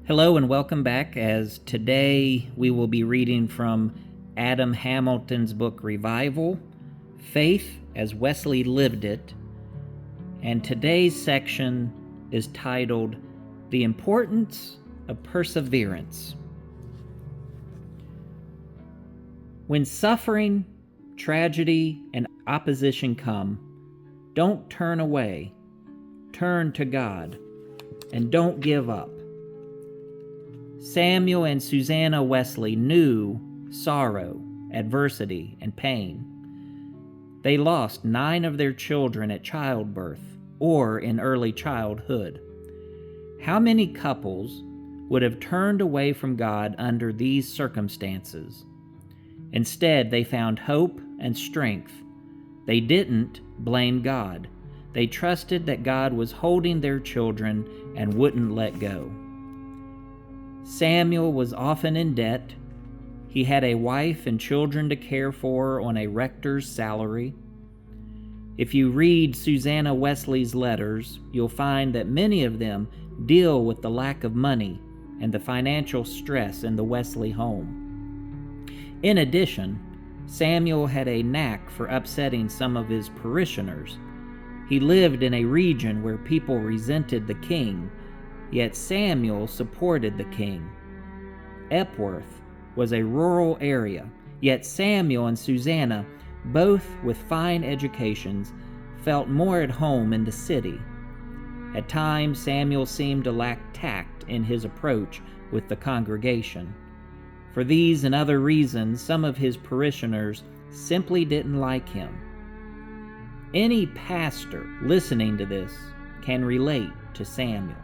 Hello and welcome back, as today we will be reading from Adam Hamilton's book Revival, Faith as Wesley Lived It, and today's section is titled The Importance of Perseverance. When suffering, tragedy, and opposition come, don't turn away, turn to God, and don't give up. Samuel and Susanna Wesley knew sorrow, adversity, and pain. They lost 9 of their children at childbirth or in early childhood. How many couples would have turned away from God under these circumstances? Instead, they found hope and strength. They didn't blame God. They trusted that God was holding their children and wouldn't let go. Samuel was often in debt. He had a wife and children to care for on a rector's salary. If you read Susanna Wesley's letters, you'll find that many of them deal with the lack of money and the financial stress in the Wesley home. In addition, Samuel had a knack for upsetting some of his parishioners. He lived in a region where people resented the king, yet Samuel supported the king. Epworth was a rural area, yet Samuel and Susanna, both with fine educations, felt more at home in the city. At times, Samuel seemed to lack tact in his approach with the congregation. For these and other reasons, some of his parishioners simply didn't like him. Any pastor listening to this can relate to Samuel.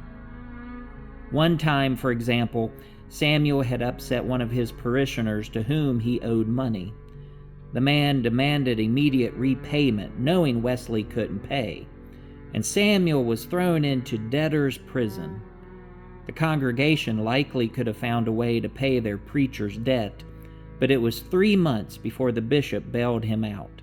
One time, for example, Samuel had upset one of his parishioners to whom he owed money. The man demanded immediate repayment, knowing Wesley couldn't pay, and Samuel was thrown into debtor's prison. The congregation likely could have found a way to pay their preacher's debt, but it was 3 months before the bishop bailed him out.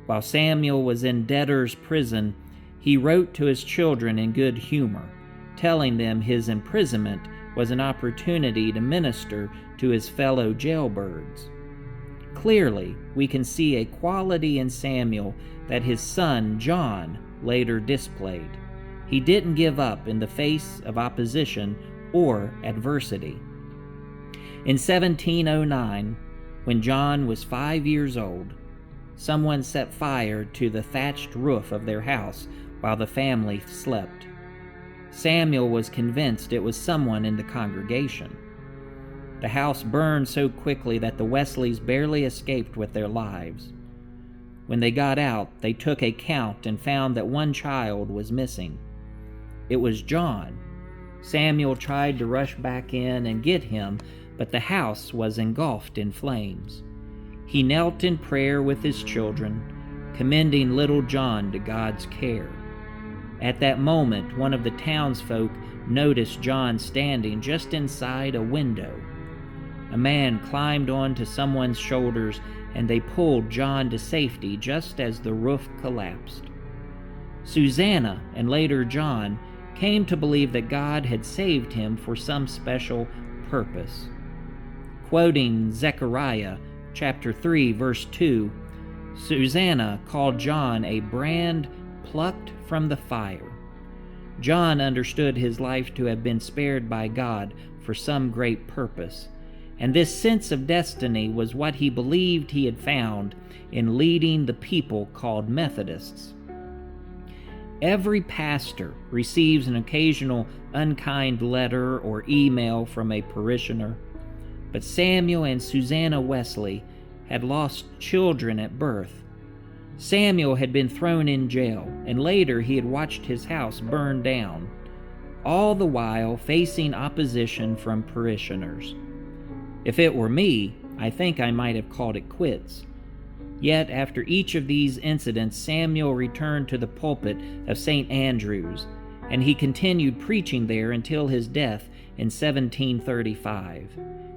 While Samuel was in debtor's prison, he wrote to his children in good humor, telling them his imprisonment was an opportunity to minister to his fellow jailbirds. Clearly, we can see a quality in Samuel that his son John later displayed. He didn't give up in the face of opposition or adversity. In 1709, when John was 5 years old, someone set fire to the thatched roof of their house while the family slept. Samuel was convinced it was someone in the congregation. The house burned so quickly that the Wesleys barely escaped with their lives. When they got out, they took a count and found that one child was missing. It was John. Samuel tried to rush back in and get him, but the house was engulfed in flames. He knelt in prayer with his children, commending little John to God's care. At that moment, one of the townsfolk noticed John standing just inside a window. A man climbed onto someone's shoulders, and they pulled John to safety just as the roof collapsed. Susanna, and later John, came to believe that God had saved him for some special purpose. Quoting Zechariah chapter 3, verse 2, Susanna called John a brand plucked from the fire. John understood his life to have been spared by God for some great purpose, and this sense of destiny was what he believed he had found in leading the people called Methodists. Every pastor receives an occasional unkind letter or email from a parishioner, but Samuel and Susanna Wesley had lost children at birth. Samuel had been thrown in jail, and later he had watched his house burn down, all the while facing opposition from parishioners. If it were me, I think I might have called it quits. Yet after each of these incidents, Samuel returned to the pulpit of St. Andrew's, and he continued preaching there until his death in 1735.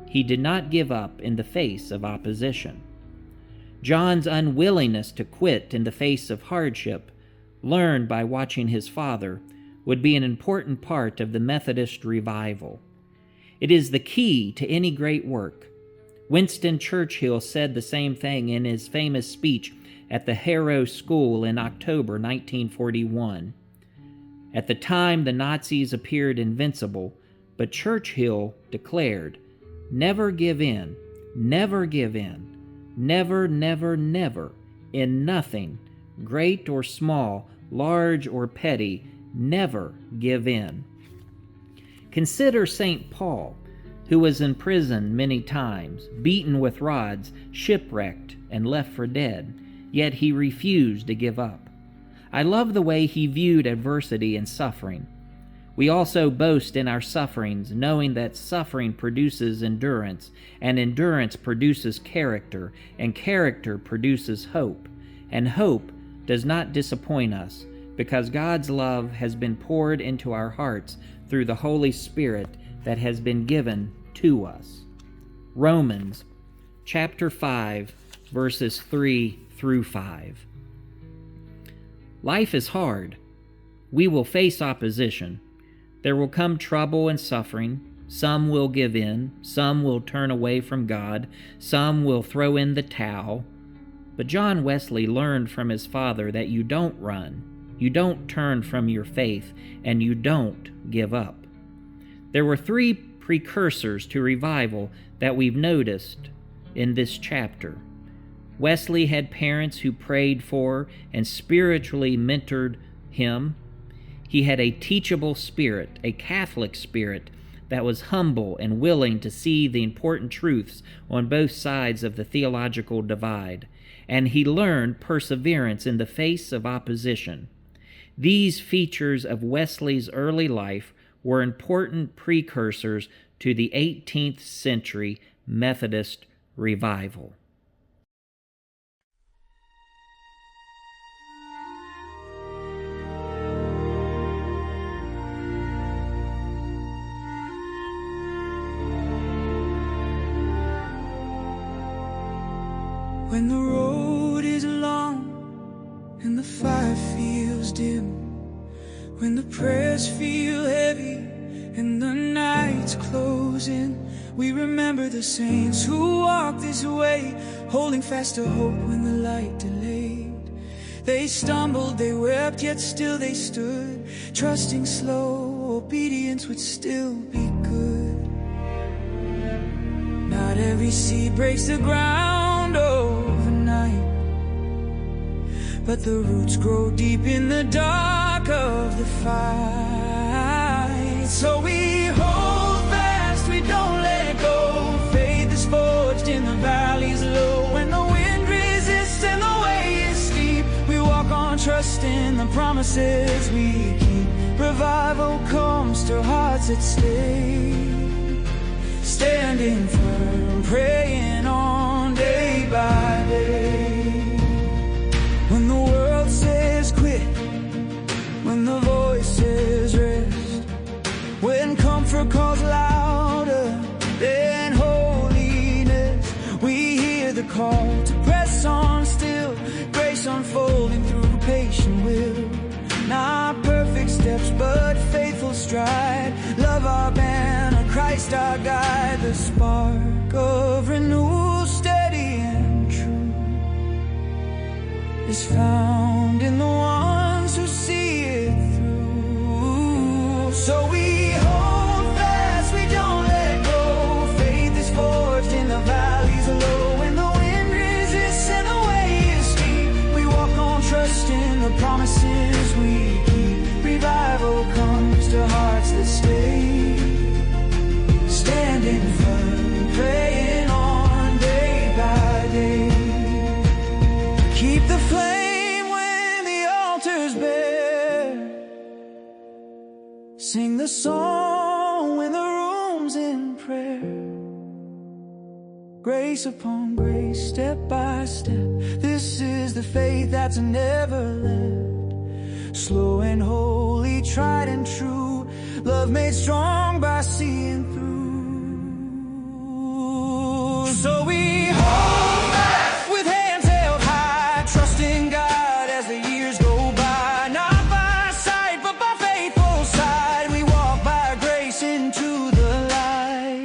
He did not give up in the face of opposition. John's unwillingness to quit in the face of hardship, learned by watching his father, would be an important part of the Methodist revival. It is the key to any great work. Winston Churchill said the same thing in his famous speech at the Harrow School in October 1941. At the time, the Nazis appeared invincible, but Churchill declared, "Never give in, never give in, never, never, never, in nothing, great or small, large or petty, never give in." Consider St. Paul, who was in prison many times, beaten with rods, shipwrecked, and left for dead, yet he refused to give up. I love the way he viewed adversity and suffering. We also boast in our sufferings, knowing that suffering produces endurance, and endurance produces character, and character produces hope. And hope does not disappoint us, because God's love has been poured into our hearts through the Holy Spirit that has been given to us. Romans chapter 5, verses 3 through 5. Life is hard. We will face opposition. There will come trouble and suffering. Some will give in. Some will turn away from God. Some will throw in the towel. But John Wesley learned from his father that you don't run, you don't turn from your faith, and you don't give up. There were three precursors to revival that we've noticed in this chapter. Wesley had parents who prayed for and spiritually mentored him. He had a teachable spirit, a Catholic spirit that was humble and willing to see the important truths on both sides of the theological divide. And he learned perseverance in the face of opposition. These features of Wesley's early life were important precursors to the 18th century Methodist revival. When the road is long and the fire feels dim, when the prayers feel heavy and the night's closing, we remember the saints who walked this way, holding fast to hope when the light delayed. They stumbled, they wept, yet still they stood, trusting slow obedience would still be good. Not every seed breaks the ground overnight, but the roots grow deep in the dark of the fight. So we hold fast, we don't let go. Faith is forged in the valleys low. When the wind resists and the way is steep, we walk on trusting the promises we keep. Revival comes to hearts that stay, standing firm, praying on day by day. When the world says quit, when the voice says rest, when comfort calls louder than holiness, we hear the call to press on still, grace unfolding through patient will. Not perfect steps, but faithful stride. Love our banner, Christ our guide. The spark of renewal, steady and true, is found in the ones who see it through. So we hold fast, we don't let go. Faith is forged in the valleys low. When the wind resists and the way is steep, we walk on trusting the promises we keep. Revival comes to hearts that stay, standing firm, praying on day by day. Keep the flame when the altar's bare, sing the song when the room's in prayer. Grace upon grace, step by step, this is the faith that's never left. Slow and holy, tried and true, love made strong by seeing through. So we hold fast with hands held high, trusting God as the years go by. Not by sight, but by faithful side, we walk by grace into the light.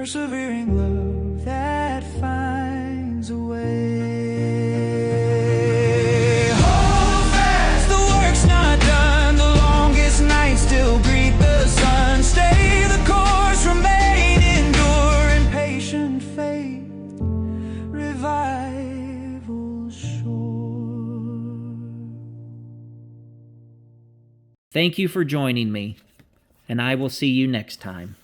persevering love that finds a way. Hold fast, the work's not done. The longest nights still greet the sun. Stay the course, remain, endure in patient faith. Revival sure. Thank you for joining me, and I will see you next time.